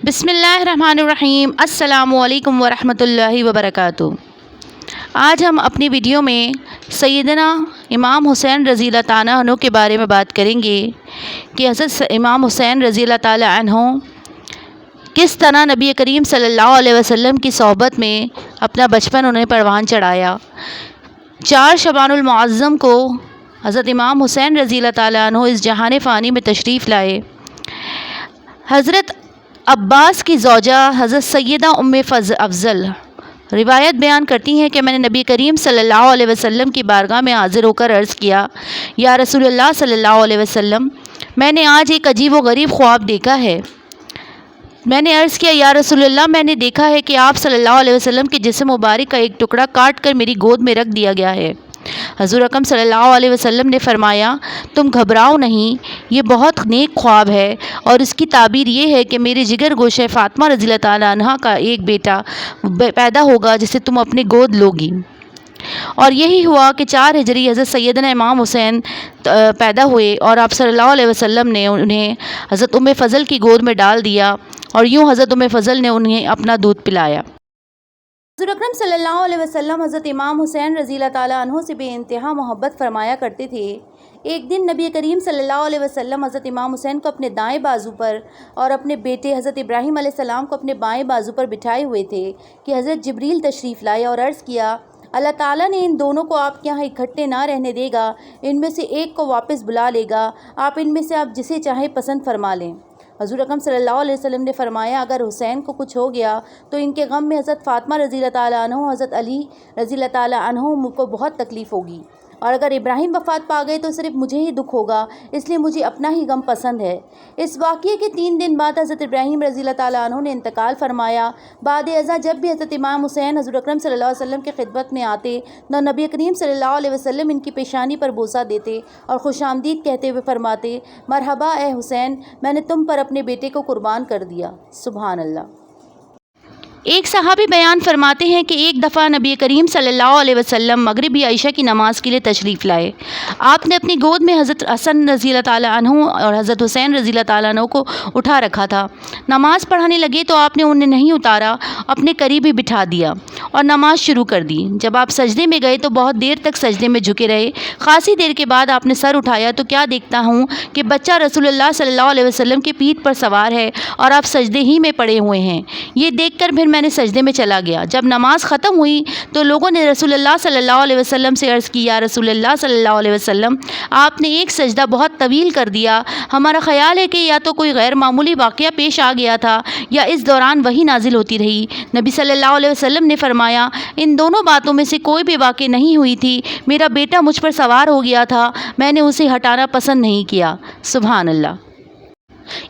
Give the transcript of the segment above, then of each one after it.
بسم اللہ الرحمن الرحیم۔ السلام علیکم ورحمۃ اللہ وبرکاتہ۔ آج ہم اپنی ویڈیو میں سیدنا امام حسین رضی اللہ تعالیٰ عنہ کے بارے میں بات کریں گے کہ حضرت امام حسین رضی اللہ تعالیٰ عنہ کس طرح نبی کریم صلی اللہ علیہ وسلم کی صحبت میں اپنا بچپن انہیں پروان چڑھایا۔ 4 شعبان المعظم کو حضرت امام حسین رضی اللہ تعالیٰ عنہ اس جہان فانی میں تشریف لائے۔ حضرت عباس کی زوجہ حضرت سیدہ ام افضل روایت بیان کرتی ہیں کہ میں نے نبی کریم صلی اللہ علیہ وسلم کی بارگاہ میں حاضر ہو کر عرض کیا، یا رسول اللہ صلی اللہ علیہ وسلم، میں نے آج ایک عجیب و غریب خواب دیکھا ہے۔ میں نے عرض کیا، یا رسول اللہ، میں نے دیکھا ہے کہ آپ صلی اللہ علیہ وسلم کے جسم مبارک کا ایک ٹکڑا کاٹ کر میری گود میں رکھ دیا گیا ہے۔ حضور اکرم صلی اللہ علیہ وسلم نے فرمایا، تم گھبراؤ نہیں، یہ بہت نیک خواب ہے، اور اس کی تعبیر یہ ہے کہ میرے جگر گوشہ فاطمہ رضی اللہ تعالیٰ عنہا کا ایک بیٹا پیدا ہوگا جسے تم اپنے گود لوگی۔ اور یہی ہوا کہ 4 ہجری حضرت سیدنا امام حسین پیدا ہوئے، اور آپ صلی اللہ علیہ وسلم نے انہیں حضرت ام فضل کی گود میں ڈال دیا، اور یوں حضرت ام فضل نے انہیں اپنا دودھ پلایا۔ حضور اکرم صلی اللہ علیہ وسلم حضرت امام حسین رضی اللہ تعالیٰ عنہ سے بے انتہا محبت فرمایا کرتے تھے۔ ایک دن نبی کریم صلی اللہ علیہ وسلم حضرت امام حسین کو اپنے دائیں بازو پر اور اپنے بیٹے حضرت ابراہیم علیہ السلام کو اپنے بائیں بازو پر بٹھائے ہوئے تھے کہ حضرت جبریل تشریف لائے اور عرض کیا، اللہ تعالیٰ نے ان دونوں کو آپ کے یہاں اکٹھے نہ رہنے دے گا، ان میں سے ایک کو واپس بلا لے گا، آپ ان میں سے آپ جسے چاہیں پسند فرما لیں۔ حضور اکرم صلی اللہ علیہ وسلم نے فرمایا، اگر حسین کو کچھ ہو گیا تو ان کے غم میں حضرت فاطمہ رضی اللہ تعالیٰ عنہ، حضرت علی رضی اللہ تعالیٰ عنہ کو بہت تکلیف ہوگی، اور اگر ابراہیم وفات پا گئے تو صرف مجھے ہی دکھ ہوگا، اس لیے مجھے اپنا ہی غم پسند ہے۔ اس واقعے کے 3 دن بعد حضرت ابراہیم رضی اللہ تعالیٰ عنہ نے انتقال فرمایا۔ بعد ازاں جب بھی حضرت امام حسین حضور اکرم صلی اللہ علیہ وسلم کی خدمت میں آتے تو نبی کریم صلی اللہ علیہ وسلم ان کی پیشانی پر بوسہ دیتے اور خوش آمدید کہتے ہوئے فرماتے، مرحبا اے حسین، میں نے تم پر اپنے بیٹے کو قربان کر دیا۔ سبحان اللہ۔ ایک صحابی بیان فرماتے ہیں کہ ایک دفعہ نبی کریم صلی اللہ علیہ وسلم مغربی عشاء کی نماز کے لیے تشریف لائے۔ آپ نے اپنی گود میں حضرت حسن رضی اللہ تعالیٰ عنہ اور حضرت حسین رضی اللہ تعالیٰ عنہ کو اٹھا رکھا تھا۔ نماز پڑھانے لگے تو آپ نے انہیں نہیں اتارا، اپنے قریب ہی بٹھا دیا اور نماز شروع کر دی۔ جب آپ سجدے میں گئے تو بہت دیر تک سجدے میں جھکے رہے۔ خاصی دیر کے بعد آپ نے سر اٹھایا تو کیا دیکھتا ہوں کہ بچہ رسول اللہ صلی اللہ علیہ وسلم کی پیٹھ پر سوار ہے اور آپ سجدے ہی میں پڑے ہوئے ہیں۔ یہ دیکھ کر پھر میں نے سجدے میں چلا گیا۔ جب نماز ختم ہوئی تو لوگوں نے رسول اللہ صلی اللہ علیہ وسلم سے عرض کی، یا رسول اللہ صلی اللہ علیہ وسلم، آپ نے ایک سجدہ بہت طویل کر دیا، ہمارا خیال ہے کہ یا تو کوئی غیر معمولی واقعہ پیش آ گیا تھا یا اس دوران وحی نازل ہوتی رہی۔ نبی صلی اللہ علیہ وسلم نے فرمایا، ان دونوں باتوں میں سے کوئی بھی واقع نہیں ہوئی تھی، میرا بیٹا مجھ پر سوار ہو گیا تھا، میں نے اسے ہٹانا پسند نہیں کیا۔ سبحان اللہ۔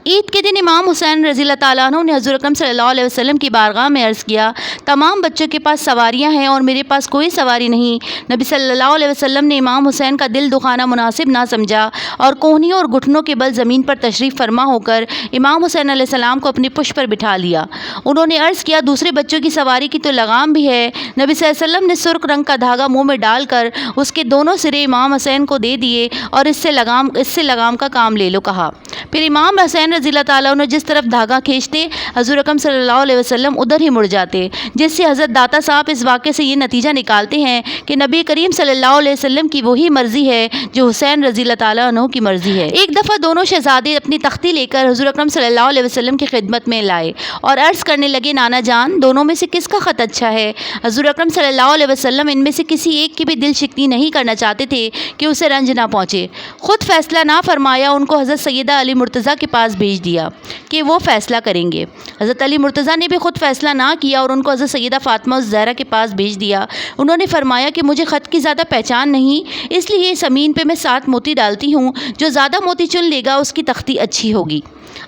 عید کے دن امام حسین رضی اللہ تعالیٰ عنہ نے حضور اکرم صلی اللہ علیہ وسلم کی بارگاہ میں عرض کیا، تمام بچوں کے پاس سواریاں ہیں اور میرے پاس کوئی سواری نہیں۔ نبی صلی اللہ علیہ وسلم نے امام حسین کا دل دکھانا مناسب نہ سمجھا اور کوہنیوں اور گھٹنوں کے بل زمین پر تشریف فرما ہو کر امام حسین علیہ السلام کو اپنی پشت پر بٹھا لیا۔ انہوں نے عرض کیا، دوسرے بچوں کی سواری کی تو لگام بھی ہے۔ نبی صلی اللہ علیہ وسلم نے سرخ رنگ کا دھاگا منہ میں ڈال کر اس کے دونوں سرے امام حسین کو دے دیے اور اس سے لگام کا کام لے لو کہا۔ پھر امام حسین رضی اللہ تعالیٰ عنہ جس طرف دھاگا کھینچتے حضور اکرم صلی اللہ علیہ وسلم ادھر ہی مڑ جاتے، جس سے حضرت داتا صاحب اس واقعے سے یہ نتیجہ نکالتے ہیں کہ نبی کریم صلی اللہ علیہ وسلم کی وہی مرضی ہے جو حسین رضی اللہ تعالیٰ عنہ کی مرضی ہے۔ ایک دفعہ دونوں شہزادے اپنی تختی لے کر حضور اکرم صلی اللہ علیہ وسلم کی خدمت میں لائے اور عرض کرنے لگے، نانا جان، دونوں میں سے کس کا خط اچھا ہے؟ حضور اکرم صلی اللہ علیہ وسلم ان میں سے کسی ایک کی بھی دل شکنی نہیں کرنا چاہتے تھے کہ اسے رنج نہ پہنچے۔ خود فیصلہ نہ فرمایا، ان کو حضرت سیدہ علی مرتضیٰ کے پاس بھیج دیا کہ وہ فیصلہ کریں گے۔ حضرت علی مرتضیٰ نے بھی خود فیصلہ نہ کیا اور ان کو حضرت سیدہ فاطمہ الزہرا کے پاس بھیج دیا۔ انہوں نے فرمایا کہ مجھے خط کی زیادہ پہچان نہیں، اس لیے اس زمین پہ میں 7 موتی ڈالتی ہوں، جو زیادہ موتی چن لے گا اس کی تختی اچھی ہوگی۔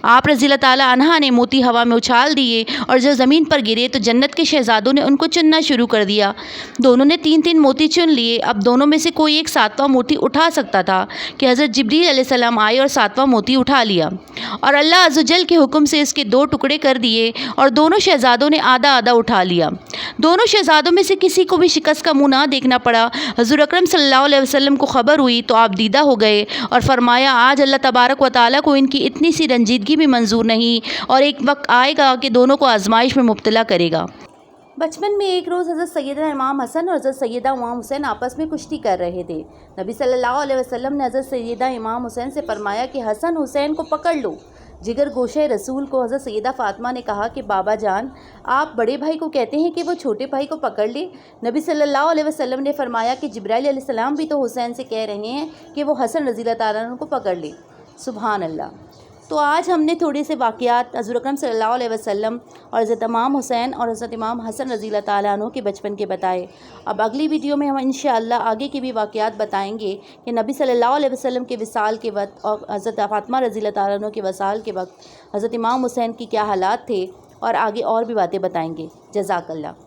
آپ رضی اللہ تعالیٰ عنہ نے موتی ہوا میں اچھال دیے اور جب زمین پر گرے تو جنت کے شہزادوں نے ان کو چننا شروع کر دیا۔ دونوں نے 3 موتی چن لیے۔ اب دونوں میں سے کوئی ایک 7واں موتی اٹھا سکتا تھا کہ حضرت جبریل علیہ السلام آئے اور 7واں موتی اٹھا لیا، اور اللہ عز و جل کے حکم سے اس کے 2 ٹکڑے کر دیے اور دونوں شہزادوں نے آدھا آدھا اٹھا لیا۔ دونوں شہزادوں میں سے کسی کو بھی شکست کا منہ نہ دیکھنا پڑا۔ حضور اکرم صلی اللہ علیہ وسلم کو خبر ہوئی تو آپ دیدہ ہو گئے اور فرمایا، آج اللہ تبارک و تعالیٰ کو ان کی اتنی سی رنجیدگی زندگی بھی منظور نہیں اور ایک وقت آئے گا کہ دونوں کو آزمائش میں مبتلا کرے گا۔ بچپن میں ایک روز حضرت سیدنا امام حسن اور حضرت سیدہ امام حسین آپس میں کشتی کر رہے تھے۔ نبی صلی اللہ علیہ وسلم نے حضرت سیدہ امام حسین سے فرمایا کہ حسن حسین کو پکڑ لو۔ جگر گوشہ رسول کو حضرت سیدہ فاطمہ نے کہا کہ بابا جان، آپ بڑے بھائی کو کہتے ہیں کہ وہ چھوٹے بھائی کو پکڑ لے۔ نبی صلی اللہ علیہ وسلم نے فرمایا کہ جبرائیل علیہ السلام بھی تو حسین سے کہہ رہے ہیں کہ وہ حسن رضی اللہ تعالیٰ عنہ کو پکڑ لے۔ سبحان اللہ۔ تو آج ہم نے تھوڑے سے واقعات حضور اکرم صلی اللہ علیہ وسلم اور حضرت امام حسین اور حضرت امام حسن رضی اللہ تعالیٰ عنہ کے بچپن کے بتائے۔ اب اگلی ویڈیو میں ہم انشاءاللہ آگے کے بھی واقعات بتائیں گے کہ نبی صلی اللہ علیہ وسلم کے وصال کے وقت اور حضرت فاطمہ رضی اللہ تعالیٰ عنہ کے وصال کے وقت حضرت امام حسین کی کیا حالات تھے، اور آگے اور بھی باتیں بتائیں گے۔ جزاک اللہ۔